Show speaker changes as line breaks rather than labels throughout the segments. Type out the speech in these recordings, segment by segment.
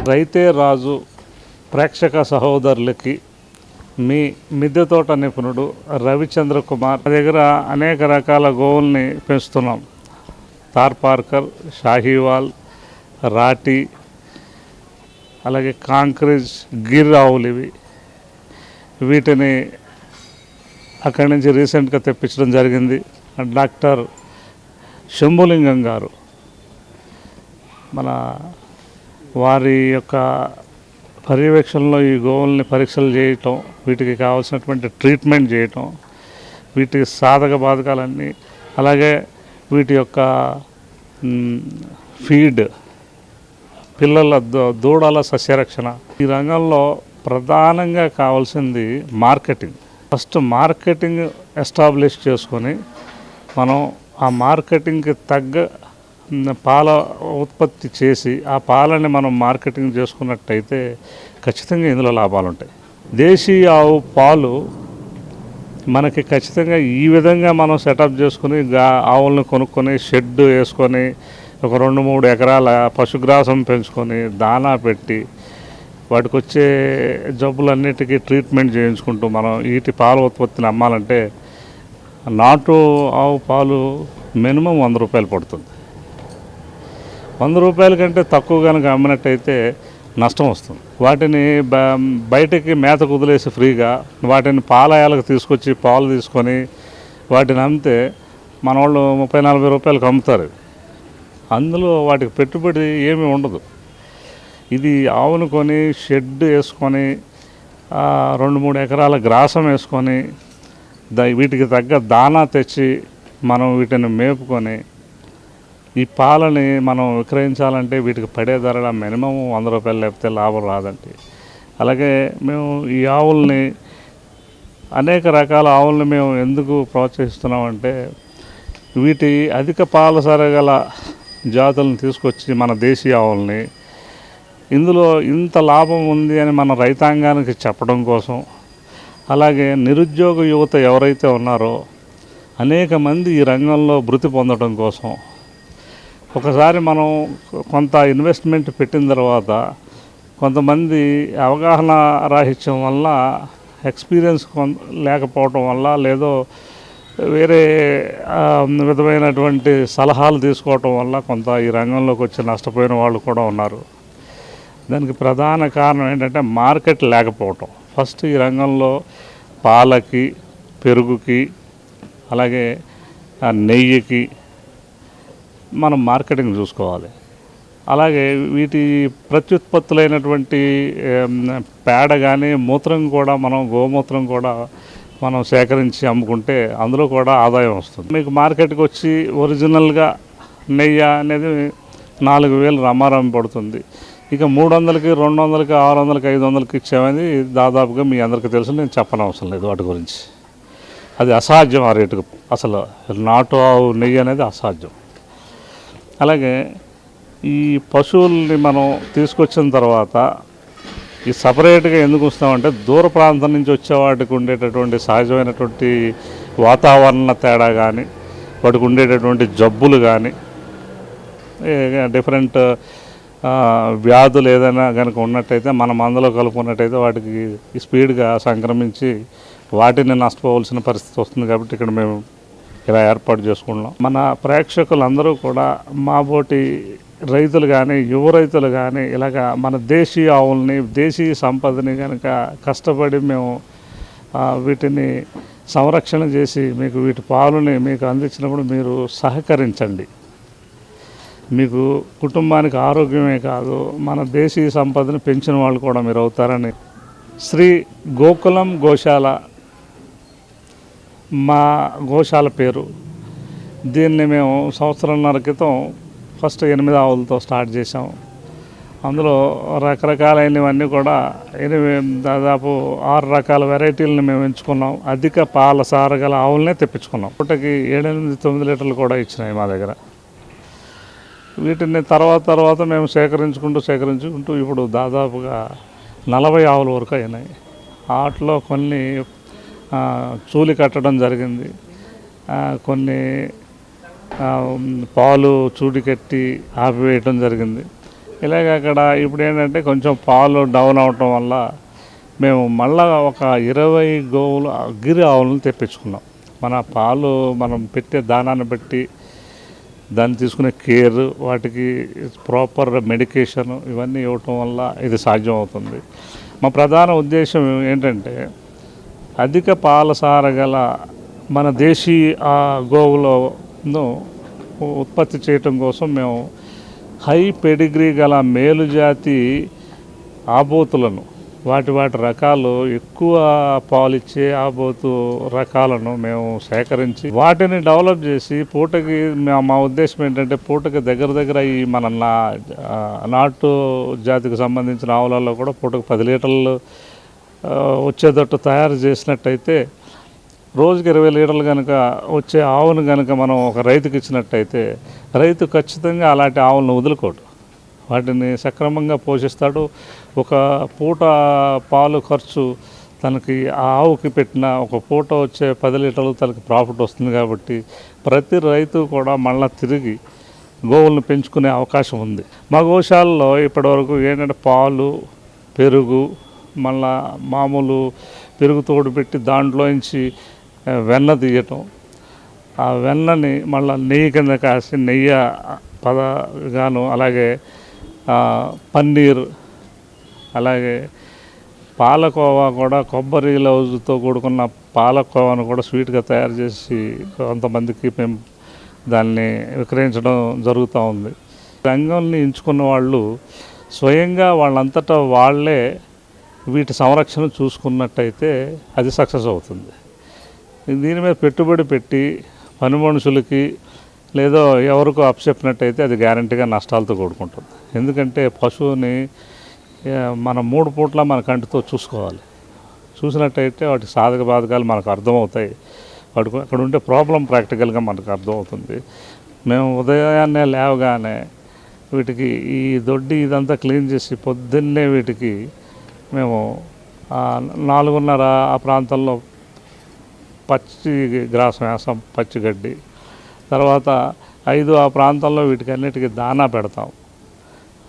రైతే రాజు ప్రేక్షక సహోదరులకి మీ మిద్దె తోట నిపుణుడు రవిచంద్ర కుమార్ దగ్గర అనేక రకాల గోవుల్ని పెంచుతున్నాం. తార్పార్కర్, షాహీవాల్, రాటి, అలాగే కాంక్రేజ్, గిర్ ఆవులు వీటిని అక్కడి నుంచి రీసెంట్గా తెప్పించడం జరిగింది. డాక్టర్ శంభులింగం గారు వారి యొక్క పర్యవేక్షణలో ఈ గోవుల్ని పరీక్షలు చేయటం, వీటికి కావాల్సినటువంటి ట్రీట్మెంట్ చేయటం, వీటికి సాధక బాధకాలన్నీ, అలాగే వీటి యొక్క ఫీడ్, పిల్లల దూడల సస్యరక్షణ. ఈ రంగంలో ప్రధానంగా కావాల్సింది మార్కెటింగ్. ఫస్ట్ మార్కెటింగ్ ఎస్టాబ్లిష్ చేసుకొని మనం ఆ మార్కెటింగ్కి తగ్గ పాల ఉత్పత్తి చేసి ఆ పాలని మనం మార్కెటింగ్ చేసుకున్నట్టయితే ఖచ్చితంగా ఇందులో లాభాలు ఉంటాయి. దేశీయ ఆవు పాలు మనకి ఖచ్చితంగా ఈ విధంగా మనం సెటప్ చేసుకుని ఆవులను కొనుక్కొని షెడ్ వేసుకొని ఒక 2-3 ఎకరాల పశుగ్రాసం పెంచుకొని దానా పెట్టి వాటికి వచ్చే జబ్బులన్నిటికీ ట్రీట్మెంట్ చేయించుకుంటూ మనం వీటి పాల ఉత్పత్తిని అమ్మాలంటే నాటు ఆవు పాలు మినిమం 100 రూపాయలు పడుతుంది. 100 రూపాయల కంటే తక్కువ కనుక అమ్మినట్టయితే నష్టం వస్తుంది. వాటిని బయటికి మేత కుదిలేసి ఫ్రీగా వాటిని పాలయాలకు తీసుకొచ్చి పాలు తీసుకొని వాటిని అమ్మితే మన వాళ్ళు 30-40 రూపాయలకు అమ్ముతారు. అందులో వాటికి పెట్టుబడి ఏమీ ఉండదు. ఇది ఆవును కొని షెడ్ వేసుకొని 2-3 ఎకరాల గ్రాసం వేసుకొని వీటికి తగ్గ దానా తెచ్చి మనం వీటిని మేపుకొని ఈ పాలని మనం విక్రయించాలంటే వీటికి పడే ధరల మినిమం 100 రూపాయలు లేకపోతే లాభం రాదండి. అలాగే మేము ఈ ఆవుల్ని, అనేక రకాల ఆవుల్ని మేము ఎందుకు ప్రోత్సహిస్తున్నామంటే వీటి అధిక పాల సరగల జాతులను తీసుకొచ్చి మన దేశీయ ఆవుల్ని ఇందులో ఇంత లాభం ఉంది అని మన రైతాంగానికి చెప్పడం కోసం, అలాగే నిరుద్యోగ యువత ఎవరైతే ఉన్నారో అనేక మంది ఈ రంగంలో వృత్తి పొందడం కోసం, ఒకసారి మనం కొంత ఇన్వెస్ట్మెంట్ పెట్టిన తర్వాత కొంతమంది అవగాహన రాహిత్యం వల్ల, ఎక్స్పీరియన్స్ లేకపోవటం వల్ల, లేదో వేరే విధమైనటువంటి సలహాలు తీసుకోవటం వల్ల కొంత ఈ రంగంలోకి వచ్చి నష్టపోయిన వాళ్ళు కూడా ఉన్నారు. దానికి ప్రధాన కారణం ఏంటంటే మార్కెట్ లేకపోవటం. ఫస్ట్ ఈ రంగంలో పాలకి, పెరుగుకి, అలాగే నెయ్యికి మనం మార్కెటింగ్ చూసుకోవాలి. అలాగే వీటి ప్రత్యుత్పత్తులైనటువంటి పేడ కానీ మూత్రం కూడా, గోమూత్రం కూడా మనం సేకరించి అమ్ముకుంటే అందులో కూడా ఆదాయం వస్తుంది. మీకు మార్కెట్కి వచ్చి ఒరిజినల్గా నెయ్యి అనేది 4,000 రమారం పడుతుంది. ఇక 300కి, 200కి, 600కి, 500కి ఇచ్చేవని దాదాపుగా మీ అందరికీ తెలుసు, నేను చెప్పనవసరం లేదు వాటి గురించి. అది అసాధ్యం. ఆ రేటుకు అసలు నాటు ఆవు నెయ్యి అనేది అసాధ్యం. అలాగే ఈ పశువుల్ని మనం తీసుకొచ్చిన తర్వాత ఈ సపరేట్గా ఎందుకు వస్తామంటే దూర ప్రాంతం నుంచి వచ్చే వాటికి ఉండేటటువంటి సహజమైనటువంటి వాతావరణ తేడా కానీ, వాటికి ఉండేటటువంటి జబ్బులు కానీ, డిఫరెంట్ వ్యాధులు ఏదైనా కనుక ఉన్నట్టయితే మన మందులో కలుపుకున్నట్టయితే వాటికి స్పీడ్గా సంక్రమించి వాటిని నష్టపోవాల్సిన పరిస్థితి వస్తుంది. కాబట్టి ఇక్కడ మేము ఇలా ఏర్పాటు చేసుకున్నాం. మన ప్రేక్షకులందరూ కూడా మాబోటి రైతులు కానీ, యువ రైతులు కానీ ఇలాగ మన దేశీయ ఆవుల్ని, దేశీయ సంపదని కనుక కష్టపడి మేము వీటిని సంరక్షణ చేసి మీకు వీటి పాలుని మీకు అందించినప్పుడు మీరు సహకరించండి. మీకు కుటుంబానికి ఆరోగ్యమే కాదు, మన దేశీయ సంపదని పెంచిన వాళ్ళు కూడా మీరు అవుతారని. శ్రీ గోకులం గోశాల మా గోశాల పేరు. దీన్ని మేము 1.5 సంవత్సరాల క్రితం ఫస్ట్ 8 ఆవులతో స్టార్ట్ చేసాం. అందులో రకరకాలైనవన్నీ కూడా దాదాపు 6 రకాల వెరైటీలను మేము ఎంచుకున్నాం. అధిక పాల సారగల ఆవులనే తెప్పించుకున్నాం. పూటకి 7-9 లీటర్లు కూడా ఇచ్చినాయి మా దగ్గర. వీటిని తర్వాత మేము సేకరించుకుంటూ ఇప్పుడు దాదాపుగా 40 ఆవుల వరకు అయినాయి. వాటిలో కొన్ని చూలి కట్టడం జరిగింది, కొన్ని పాలు చూడి కట్టి ఆపివేయటం జరిగింది. ఇలాగ అక్కడ ఇప్పుడు ఏంటంటే కొంచెం పాలు డౌన్ అవటం వల్ల మేము మళ్ళా ఒక 20 గోవులు గిరి ఆవులను తెప్పించుకున్నాం. మన పాలు మనం పెట్టే దానాన్ని బట్టి దాన్ని తీసుకునే కేర్, వాటికి ప్రాపర్ మెడికేషన్ ఇవన్నీ ఇవ్వటం వల్ల ఇది సాధ్యం అవుతుంది. మా ప్రధాన ఉద్దేశం ఏంటంటే అధిక పాల సారగల మన దేశీయ గోవులను ఉత్పత్తి చేయటం కోసం మేము హై పెడిగ్రీ గల మేలుజాతి ఆబోతులను వాటి రకాలు ఎక్కువ పాలిచ్చే ఆబోతు రకాలను మేము సేకరించి వాటిని డెవలప్ చేసి పూటకి మా ఉద్దేశం ఏంటంటే పూటకి దగ్గర ఈ మన నాటు జాతికి సంబంధించిన ఆవులలో కూడా పూటకు 10 లీటర్లు వచ్చేటట్టు తయారు చేసినట్టయితే రోజుకి 20 లీటర్లు కనుక వచ్చే ఆవును కనుక మనం ఒక రైతుకి ఇచ్చినట్టయితే రైతు ఖచ్చితంగా అలాంటి ఆవులను వదులుకోడు, వాటిని సక్రమంగా పోషిస్తాడు. ఒక పూట పాలు ఖర్చు తనకి ఆ ఆవుకి పెట్టిన ఒక పూట వచ్చే 10 లీటర్లు తనకి ప్రాఫిట్ వస్తుంది. కాబట్టి ప్రతి రైతు కూడా మళ్ళీ తిరిగి గోవులను పెంచుకునే అవకాశం ఉంది. మా గోశాలలో ఇప్పటివరకు ఏంటంటే పాలు, పెరుగు, మళ్ళా మామూలు పెరుగు తోడు పెట్టి దాంట్లోంచి వెన్న తీయటం, ఆ వెన్నని మళ్ళీ నెయ్యి కింద కాసి నెయ్యి పదగాను, అలాగే పన్నీర్, అలాగే పాలకోవా కూడా కొబ్బరి లౌజుతో కూడుకున్న పాలకోవాను కూడా స్వీట్గా తయారు చేసి కొంతమందికి మేము దాన్ని విక్రయించడం జరుగుతూ ఉంది. రంగాన్ని ఎంచుకున్న వాళ్ళు స్వయంగా వాళ్ళంతటా వాళ్ళే వీటి సంరక్షణ చూసుకున్నట్టయితే అది సక్సెస్ అవుతుంది. దీని మీద పెట్టుబడి పెట్టి పని మనుషులకి లేదో ఎవరికో అప్పచెప్పినట్టయితే అది గ్యారంటీగా నష్టాలతో కూడుకుంటుంది. ఎందుకంటే పశువుని మనం 3 పూట్ల మన కంటితో చూసుకోవాలి. చూసినట్టయితే వాటి సాధక బాధకాలు మనకు అర్థమవుతాయి. వాటికి అక్కడ ఉండే ప్రాబ్లం ప్రాక్టికల్గా మనకు అర్థమవుతుంది. మేము ఉదయాన్నే లేవగానే వీటికి ఈ దొడ్డి ఇదంతా క్లీన్ చేసి పొద్దున్నే వీటికి మేము 4:30 ఆ ప్రాంతంలో పచ్చి గ్రాసం వేస్తాం, పచ్చి గడ్డి. తర్వాత 5 ఆ ప్రాంతంలో వీటికి అన్నిటికీ దానా పెడతాం.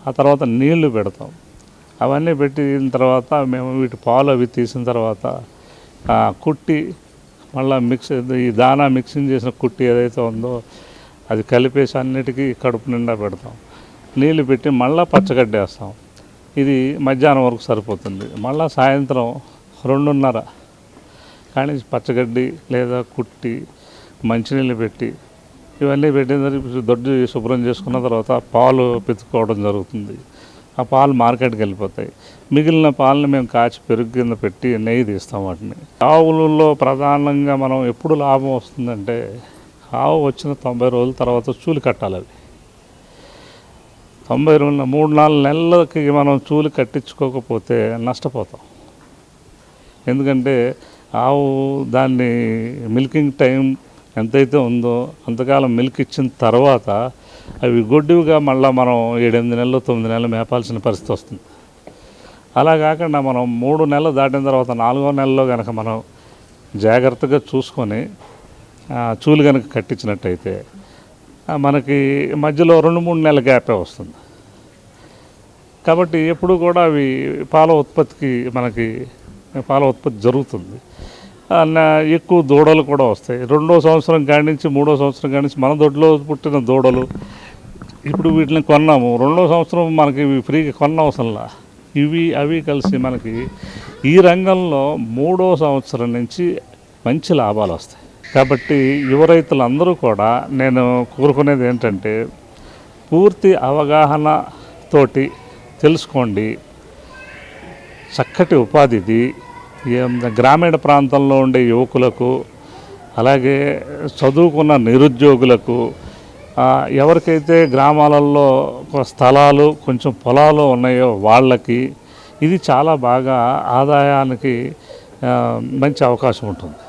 ఆ తర్వాత నీళ్లు పెడతాం. అవన్నీ పెట్టిన తర్వాత మేము వీటి పాలు అవి తీసిన తర్వాత కుట్టి మళ్ళీ ఈ దానా మిక్సింగ్ చేసిన కుట్టి ఏదైతే ఉందో అది కలిపేసి అన్నిటికీ కడుపు నిండా పెడతాం. నీళ్ళు పెట్టి మళ్ళీ పచ్చగడ్డి వేస్తాం. ఇది మధ్యాహ్నం వరకు సరిపోతుంది. మళ్ళీ సాయంత్రం 2:30 కానీ పచ్చగడ్డి లేదా కుట్టి మంచినీళ్ళు పెట్టి ఇవన్నీ పెట్టిన తర్వాత దొడ్డి శుభ్రం చేసుకున్న తర్వాత పాలు పితుక్కోవడం జరుగుతుంది. ఆ పాలు మార్కెట్కి వెళ్ళిపోతాయి. మిగిలిన పాలను మేము కాచి పెరుగు కింద పెట్టి నెయ్యి తీస్తాం వాటిని. ఆవులలో ప్రధానంగా మనం ఎప్పుడు లాభం వస్తుందంటే ఆవు వచ్చిన 90 రోజుల తర్వాత చూలి కట్టాలి. అవి 90 రోజుల 3-4 నెలలకి మనం చూలి కట్టించుకోకపోతే నష్టపోతాం. ఎందుకంటే ఆవు దాన్ని మిల్కింగ్ టైం ఎంతైతే ఉందో అంతకాలం మిల్క్ ఇచ్చిన తర్వాత అవి గొడ్డుగా మళ్ళీ మనం 7-8 నెలలు 9 నెలలు మేపాల్సిన పరిస్థితి వస్తుంది. అలా కాకుండా మనం 3 నెలలు దాటిన తర్వాత 4వ నెలలో కనుక మనం జాగ్రత్తగా చూసుకొని చూలు కనుక కట్టించినట్టయితే మనకి మధ్యలో 2-3 నెలల గ్యాపే వస్తుంది. కాబట్టి ఎప్పుడు కూడా అవి పాల ఉత్పత్తి జరుగుతుంది. ఎక్కువ దూడలు కూడా వస్తాయి. 2వ సంవత్సరం కాడి నుంచి 3వ సంవత్సరం కాడి నుంచి మన దొడ్లో పుట్టిన దూడలు ఇప్పుడు వీటిని కొన్నాము. 2వ సంవత్సరం మనకి ఫ్రీగా కొనవసరంలా. అవి కలిసి మనకి ఈ రంగంలో 3వ సంవత్సరం నుంచి మంచి లాభాలు వస్తాయి. కాబట్టి యువ రైతులందరూ కూడా నేను కోరుకునేది ఏంటంటే పూర్తి అవగాహనతోటి తెలుసుకోండి. చక్కటి ఉపాధిది గ్రామీణ ప్రాంతంలో ఉండే యువకులకు, అలాగే చదువుకున్న నిరుద్యోగులకు, ఎవరికైతే గ్రామాలలో స్థలాలు కొంచెం పొలాలు ఉన్నాయో వాళ్ళకి ఇది చాలా బాగా ఆదాయానికి మంచి అవకాశం ఉంటుంది.